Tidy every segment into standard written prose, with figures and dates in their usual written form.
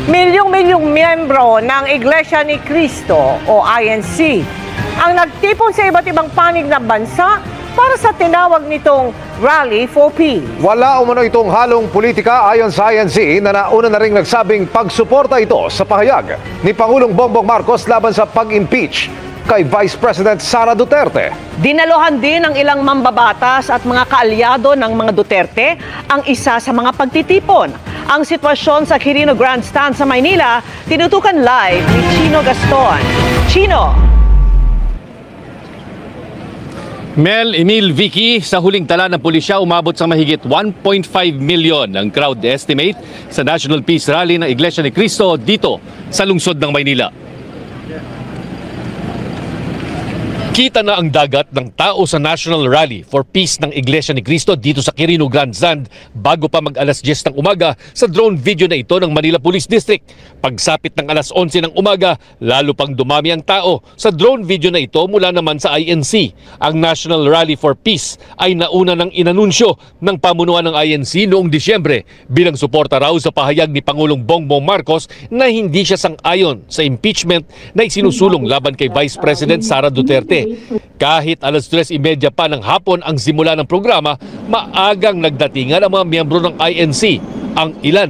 Milyong-milyong miyembro ng Iglesia ni Cristo o INC ang nagtipon sa iba't ibang panig ng bansa para sa tinawag nitong Rally for Peace. Wala umano itong halong politika ayon sa INC na nauna na ring nagsabing pagsuporta ito sa pahayag ni Pangulong Bongbong Marcos laban sa pag-impeach kay Vice President Sara Duterte. Dinaluhan din ng ilang mambabatas at mga kaalyado ng mga Duterte ang isa sa mga pagtitipon. Ang sitwasyon sa Quirino Grandstand sa Maynila, tinutukan live ni Chino Gaston. Chino! Mel, Emil, Vicky, sa huling tala ng pulisya, umabot sa mahigit 1.5 million ang crowd estimate sa National Peace Rally ng Iglesia ni Cristo dito sa lungsod ng Maynila. Kita na ang dagat ng tao sa National Rally for Peace ng Iglesia ni Cristo dito sa Quirino Grandstand bago pa mag-alas 10 ng umaga sa drone video na ito ng Manila Police District. Pagsapit ng alas 11 ng umaga, lalo pang dumami ang tao sa drone video na ito mula naman sa INC. Ang National Rally for Peace ay nauna ng inanunsyo ng pamunuan ng INC noong Disyembre bilang suporta raw sa pahayag ni Pangulong Bongbong Marcos na hindi siya sang-ayon sa impeachment na isinusulong laban kay Vice President Sara Duterte. Kahit alas 3:30 pa ng hapon ang simula ng programa, maagang nagdatingan ang mga miyembro ng INC. Ang ilan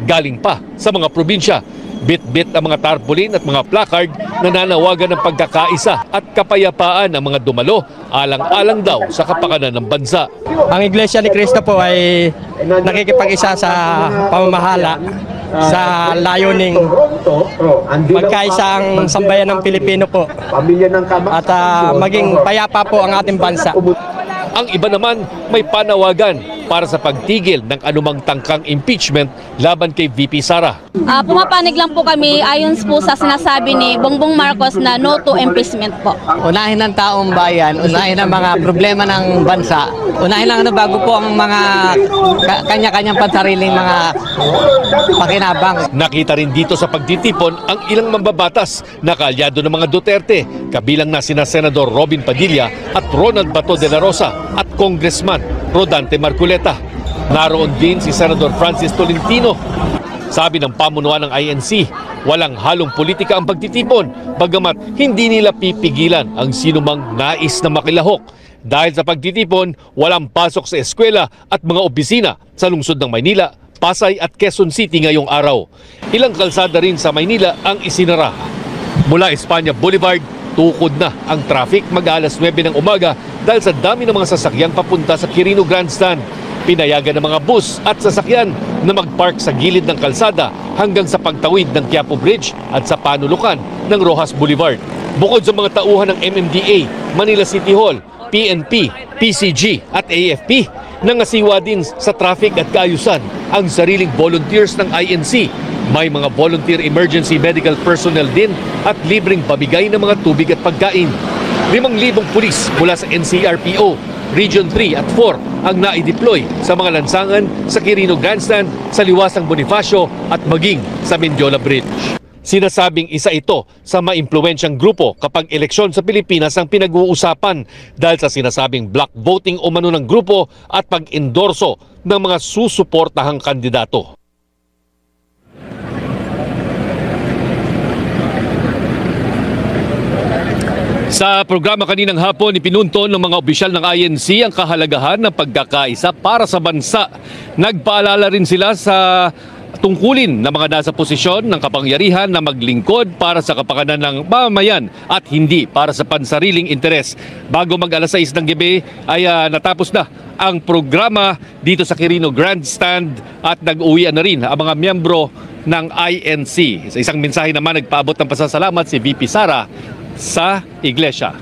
galing pa sa mga probinsya. Bit-bit ang mga tarpaulin at mga placard na nanawagan ng pagkakaisa at kapayapaan ng mga dumalo alang-alang daw sa kapakanan ng bansa. Ang Iglesia ni Cristo po ay nakikipag-isa sa pamamahala sa layuning magkaisang sambayan ng Pilipino po at maging payapa po ang ating bansa. Ang iba naman may panawagan para sa pagtigil ng anumang tangkang impeachment laban kay VP Sara. Pumapanig lang po kami ayon po sa sinasabi ni Bongbong Marcos na no to impeachment po. Unahin ng taong bayan, unahin ang mga problema ng bansa, unahin lang bago po ang mga kanya-kanyang pansariling mga pakinabang. Nakita rin dito sa pagtitipon ang ilang mambabatas na kaalyado ng mga Duterte, kabilang na sina Senador Robin Padilla at Ronald Bato de la Rosa at Congressman Rodante Marculeta. Naroon din si Senador Francis Tolentino. Sabi ng pamunuan ng INC, walang halong politika ang pagtitipon, bagamat hindi nila pipigilan ang sinumang nais na makilahok. Dahil sa pagtitipon, walang pasok sa eskwela at mga opisina sa lungsod ng Maynila, Pasay at Quezon City ngayong araw. Ilang kalsada rin sa Maynila ang isinara. Mula Espanya Boulevard, tukod na ang traffic mag-alas 9 ng umaga dahil sa dami ng mga sasakyang papunta sa Quirino Grandstand. Pinayagan ng mga bus at sasakyan na mag-park sa gilid ng kalsada hanggang sa pagtawid ng Quiapo Bridge at sa panulukan ng Rojas Boulevard. Bukod sa mga tauhan ng MMDA, Manila City Hall, PNP, PCG at AFP, nangasiwa din sa traffic at kaayusan ang sariling volunteers ng INC. May mga volunteer emergency medical personnel din at libreng pamigay ng mga tubig at pagkain. 5,000 pulis mula sa NCRPO, Region 3 at 4 ang naideploy sa mga lansangan sa Quirino Grandstand, sa Liwasang Bonifacio at maging sa Mendiola Bridge. Sinasabing isa ito sa maimpluwensyang grupo kapag eleksyon sa Pilipinas ang pinag-uusapan dahil sa sinasabing block voting umano ng grupo at pag-endorso ng mga susuportahang kandidato. Sa programa kaninang hapon, ipinunton ng mga opisyal ng INC ang kahalagahan ng pagkakaisa para sa bansa. Nagpaalala rin sila sa tungkulin ng mga nasa posisyon ng kapangyarihan na maglingkod para sa kapakanan ng mamamayan at hindi para sa pansariling interes. Bago mag-alas 6 ng gabi ay natapos na ang programa dito sa Quirino Grandstand at nag-uwian na rin ang mga miyembro ng INC. Sa isang mensahe naman, nagpaabot ng pasasalamat si VP Sara sa Iglesia.